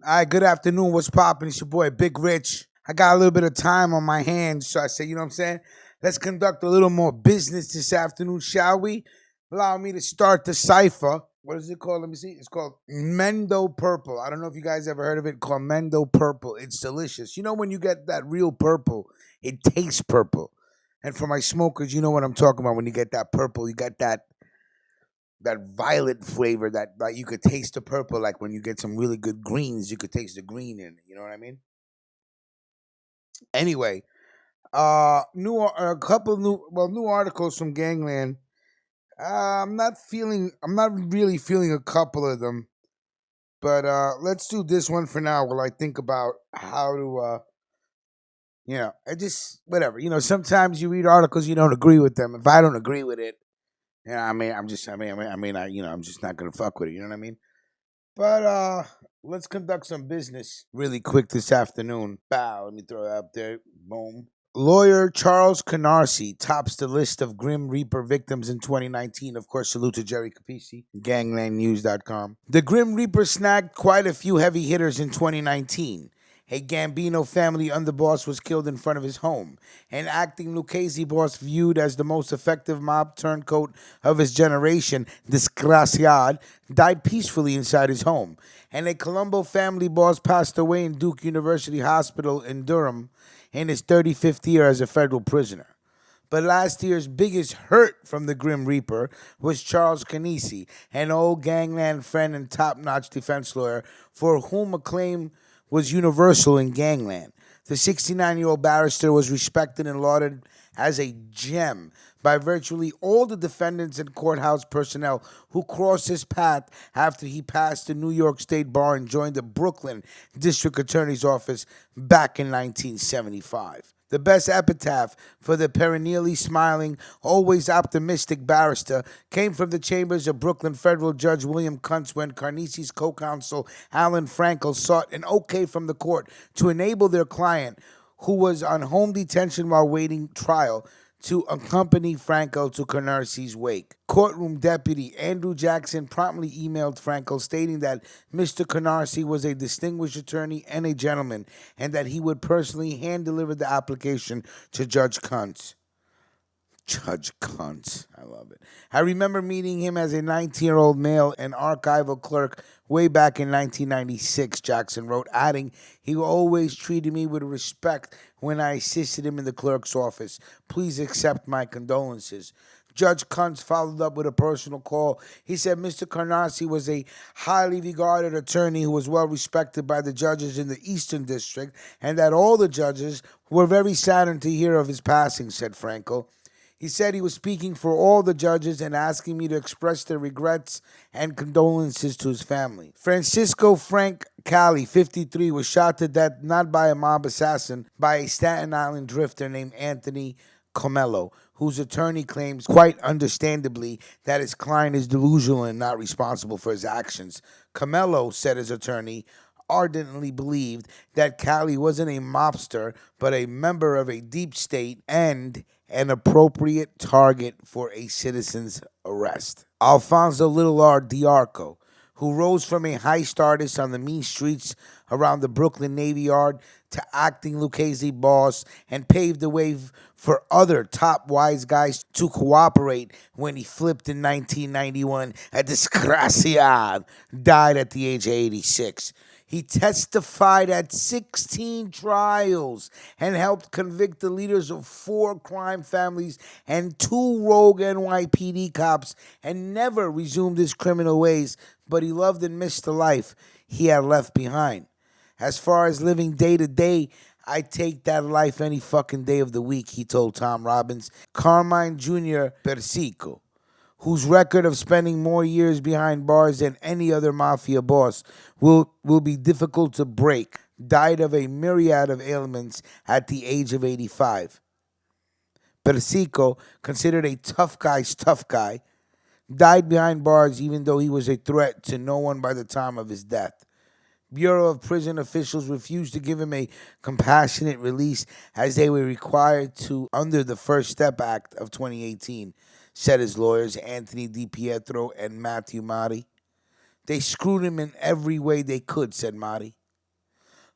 All right, good afternoon. What's poppin'? It's your boy, Big Rich. I got a little bit of time on my hands, so I say, you know what I'm saying? Let's conduct a little more business this afternoon, shall we? Allow me to start the cipher. What is it called? Let me see. It's called Mendo Purple. I don't know if you guys ever heard of it. Called Mendo Purple. It's delicious. You know when you get that real purple, it tastes purple. And for my smokers, you know what I'm talking about. When you get that purple, you got that violet flavor that like you could taste the purple, like when you get some really good greens, you could taste the green in it. You know what I mean? Anyway, a couple new articles from Gangland. I'm not really feeling a couple of them, but let's do this one for now while I think about how to I just whatever. Sometimes you read articles you don't agree with them. If I don't agree with it, I'm just not gonna fuck with it. You know what I mean? But let's conduct some business really quick this afternoon. Bow, let me throw that up there. Boom. Lawyer Charles Canarsie tops the list of Grim Reaper victims in 2019. Of course, salute to Jerry Capisi, ganglandnews.com. The Grim Reaper snagged quite a few heavy hitters in 2019. A Gambino family underboss was killed in front of his home. An acting Luchese boss viewed as the most effective mob turncoat of his generation, Desgraciad, died peacefully inside his home. And a Colombo family boss passed away in Duke University Hospital in Durham in his 35th year as a federal prisoner. But last year's biggest hurt from the Grim Reaper was Charles Canisi, an old gangland friend and top-notch defense lawyer for whom acclaim was universal in gangland. The 69-year-old barrister was respected and lauded as a gem by virtually all the defendants and courthouse personnel who crossed his path after he passed the New York State Bar and joined the Brooklyn District Attorney's Office back in 1975. The best epitaph for the perennially smiling, always optimistic barrister came from the chambers of Brooklyn federal judge William Kuntz when Carnesi's co-counsel Alan Frankel sought an okay from the court to enable their client, who was on home detention while waiting trial, to accompany Franco to Canarsi's wake. Courtroom deputy Andrew Jackson promptly emailed Franco stating that Mr. Canarsi was a distinguished attorney and a gentleman, and that he would personally hand deliver the application to Judge Kuntz. Judge Kuntz. I love it. I remember meeting him as a 19-year-old male and archival clerk way back in 1996, Jackson wrote, adding, he always treated me with respect when I assisted him in the clerk's office. Please accept my condolences. Judge Kuntz followed up with a personal call. He said Mr. Carnassi was a highly regarded attorney who was well respected by the judges in the Eastern District, and that all the judges were very saddened to hear of his passing, said Franco. He said he was speaking for all the judges and asking me to express their regrets and condolences to his family. Francisco Frank Cali, 53, was shot to death not by a mob assassin, by a Staten Island drifter named Anthony Comello, whose attorney claims, quite understandably, that his client is delusional and not responsible for his actions. Comello, said his attorney, ardently believed that Cali wasn't a mobster, but a member of a deep state and an appropriate target for a citizen's arrest. Alfonso Little R. Diarco, who rose from a heist artist on the mean streets around the Brooklyn Navy Yard to acting Lucchese boss, and paved the way for other top wise guys to cooperate when he flipped in 1991. A disgraciad died at the age of 86. He testified at 16 trials and helped convict the leaders of 4 crime families and 2 rogue NYPD cops, and never resumed his criminal ways, but he loved and missed the life he had left behind. As far as living day to day, I take that life any fucking day of the week, he told Tom Robbins. Carmine Jr. Persico, whose record of spending more years behind bars than any other mafia boss will be difficult to break, died of a myriad of ailments at the age of 85. Persico, considered a tough guy, died behind bars even though he was a threat to no one by the time of his death. Bureau of Prison officials refused to give him a compassionate release as they were required to under the First Step Act of 2018, said his lawyers Anthony DiPietro and Matthew Motti. They screwed him in every way they could, said Motti.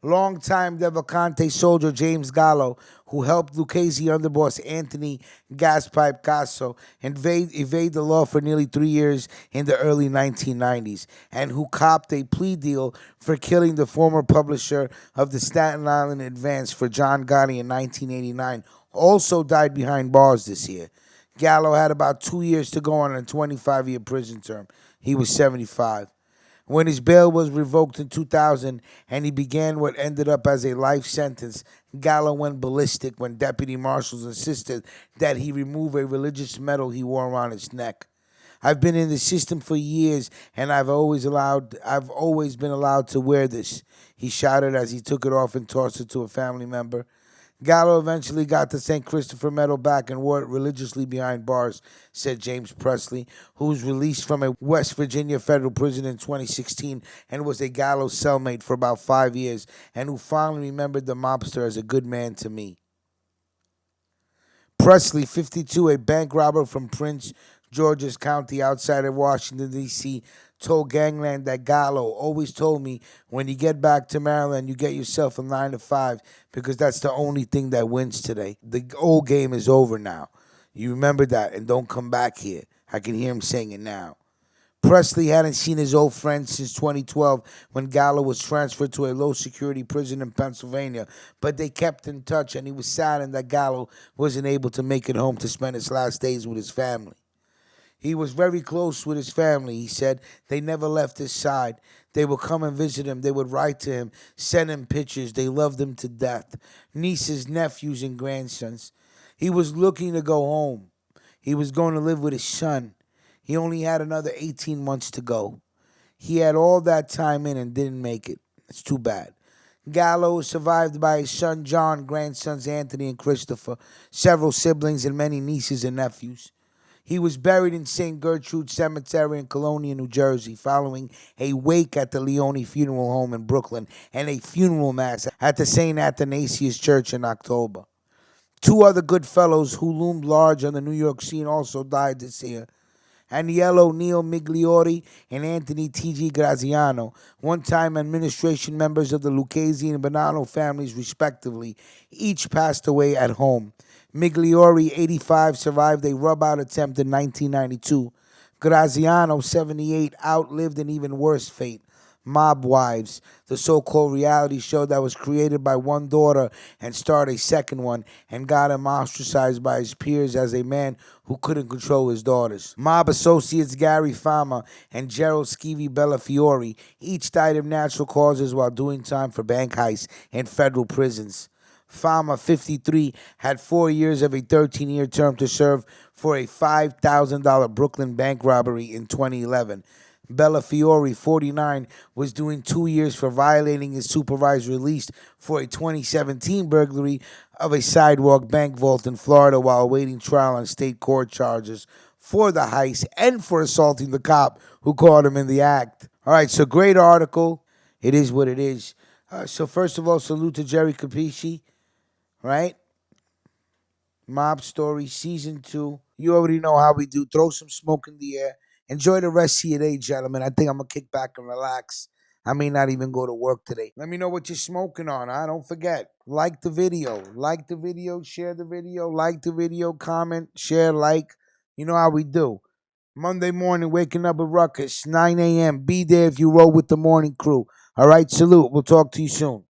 Longtime Devacante soldier James Gallo, who helped Luchese underboss Anthony Gaspipe Casso evade the law for nearly 3 years in the early 1990s, and who copped a plea deal for killing the former publisher of the Staten Island Advance for John Gotti in 1989, also died behind bars this year. Gallo had about 2 years to go on a 25-year prison term. He was 75. When his bail was revoked in 2000 and he began what ended up as a life sentence, Gallo went ballistic when deputy marshals insisted that he remove a religious medal he wore around his neck. I've been in the system for years and I've always been allowed to wear this, he shouted as he took it off and tossed it to a family member. Gallo eventually got the St. Christopher medal back and wore it religiously behind bars, said James Presley, who was released from a West Virginia federal prison in 2016 and was a Gallo cellmate for about 5 years, and who fondly remembered the mobster as a good man to me. Presley, 52, a bank robber from Prince George's County outside of Washington, D.C., told Gangland that Gallo always told me, when you get back to Maryland, you get yourself a 9 to 5 because that's the only thing that wins today. The old game is over now. You remember that and don't come back here. I can hear him saying it now. Presley hadn't seen his old friend since 2012 when Gallo was transferred to a low security prison in Pennsylvania, but they kept in touch and he was saddened that Gallo wasn't able to make it home to spend his last days with his family. He was very close with his family, he said. They never left his side. They would come and visit him. They would write to him, send him pictures. They loved him to death. Nieces, nephews, and grandsons. He was looking to go home. He was going to live with his son. He only had another 18 months to go. He had all that time in and didn't make it. It's too bad. Gallo was survived by his son John, grandsons Anthony and Christopher, several siblings, and many nieces and nephews. He was buried in St. Gertrude Cemetery in Colonia, New Jersey, following a wake at the Leone Funeral Home in Brooklyn and a funeral mass at the St. Athanasius Church in October. Two other good fellows who loomed large on the New York scene also died this year. Aniello Neil Migliori and Anthony T.G. Graziano, one-time administration members of the Luchese and Bonanno families respectively, each passed away at home. Migliori, 85, survived a rub-out attempt in 1992. Graziano, 78, outlived an even worse fate. Mob Wives, the so-called reality show that was created by one daughter and starred a second one and got him ostracized by his peers as a man who couldn't control his daughters. Mob associates Gary Fama and Gerald Schivi Bellafiore each died of natural causes while doing time for bank heists in federal prisons. Fama, 53, had 4 years of a 13-year term to serve for a $5,000 Brooklyn bank robbery in 2011. Bellafiore, 49, was doing 2 years for violating his supervised release for a 2017 burglary of a sidewalk bank vault in Florida while awaiting trial on state court charges for the heist and for assaulting the cop who caught him in the act. All right, so great article. It is what it is. So first of all, salute to Jerry Capisci, right? Mob Story Season 2. You already know how we do. Throw some smoke in the air. Enjoy the rest of your day, gentlemen. I think I'm going to kick back and relax. I may not even go to work today. Let me know what you're smoking on, huh? Don't forget. Like the video. Like the video. Share the video. Like the video. Comment. Share. Like. You know how we do. Monday morning, waking up with Ruckus. 9 a.m. Be there if you roll with the morning crew. All right, salute. We'll talk to you soon.